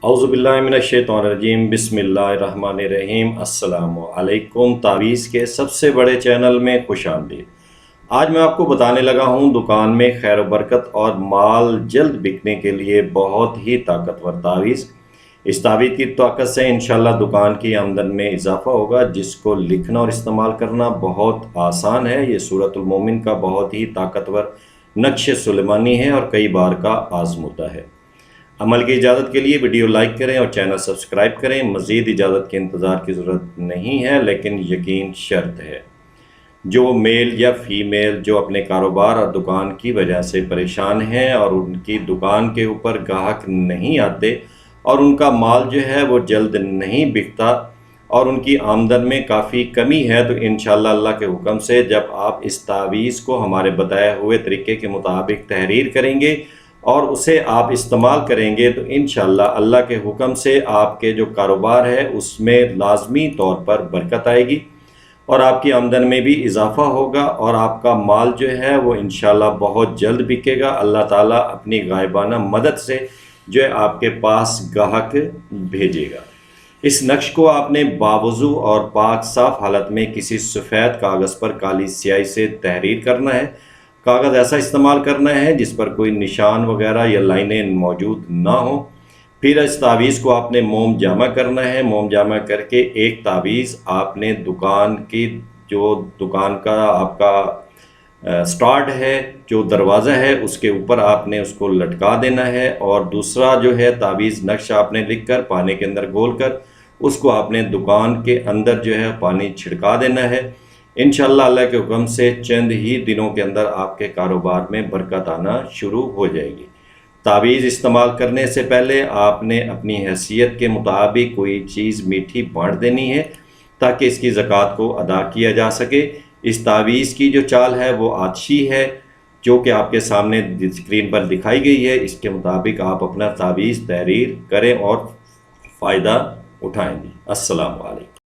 اعوذ باللہ من الشیطان الرجیم، بسم اللہ الرحمن الرحیم۔ السلام علیکم، تعویذ کے سب سے بڑے چینل میں خوش آمدید۔ آج میں آپ کو بتانے لگا ہوں دکان میں خیر و برکت اور مال جلد بکنے کے لیے بہت ہی طاقتور تعویذ۔ اس تعویذ کی طاقت سے انشاءاللہ دکان کی آمدن میں اضافہ ہوگا، جس کو لکھنا اور استعمال کرنا بہت آسان ہے۔ یہ سورۃ المومن کا بہت ہی طاقتور نقش سلیمانی ہے اور کئی بار کا آزمودہ ہے۔ عمل کی اجازت کے لیے ویڈیو لائک کریں اور چینل سبسکرائب کریں۔ مزید اجازت کے انتظار کی ضرورت نہیں ہے، لیکن یقین شرط ہے۔ جو میل یا فیمیل جو اپنے کاروبار اور دکان کی وجہ سے پریشان ہیں اور ان کی دکان کے اوپر گاہک نہیں آتے اور ان کا مال جو ہے وہ جلد نہیں بکتا اور ان کی آمدن میں کافی کمی ہے، تو انشاءاللہ اللہ کے حکم سے جب آپ اس تعویذ کو ہمارے بتائے ہوئے طریقے کے مطابق تحریر کریں گے اور اسے آپ استعمال کریں گے تو انشاءاللہ اللہ کے حکم سے آپ کے جو کاروبار ہے اس میں لازمی طور پر برکت آئے گی اور آپ کی آمدن میں بھی اضافہ ہوگا اور آپ کا مال جو ہے وہ انشاءاللہ بہت جلد بکے گا۔ اللہ تعالیٰ اپنی غائبانہ مدد سے جو ہے آپ کے پاس گاہک بھیجے گا۔ اس نقش کو آپ نے باوضو اور پاک صاف حالت میں کسی سفید کاغذ پر کالی سیاہی سے تحریر کرنا ہے۔ کاغذ ایسا استعمال کرنا ہے جس پر کوئی نشان وغیرہ یا لائنیں موجود نہ ہوں۔ پھر اس تعویذ کو آپ نے موم جامع کرنا ہے۔ موم جامع کر کے ایک تعویذ آپ نے دکان کی جو دکان کا آپ کا سٹارٹ ہے، جو دروازہ ہے، اس کے اوپر آپ نے اس کو لٹکا دینا ہے اور دوسرا جو ہے تعویذ نقش آپ نے لکھ کر پانی کے اندر گھول کر اس کو آپ نے دکان کے اندر جو ہے پانی چھڑکا دینا ہے۔ انشاءاللہ اللہ کے حکم سے چند ہی دنوں کے اندر آپ کے کاروبار میں برکت آنا شروع ہو جائے گی۔ تعویذ استعمال کرنے سے پہلے آپ نے اپنی حیثیت کے مطابق کوئی چیز میٹھی بانٹ دینی ہے تاکہ اس کی زکوٰۃ کو ادا کیا جا سکے۔ اس تعویذ کی جو چال ہے وہ آتشی ہے، جو کہ آپ کے سامنے اسکرین پر دکھائی گئی ہے۔ اس کے مطابق آپ اپنا تعویذ تحریر کریں اور فائدہ اٹھائیں گے۔ السلام علیکم۔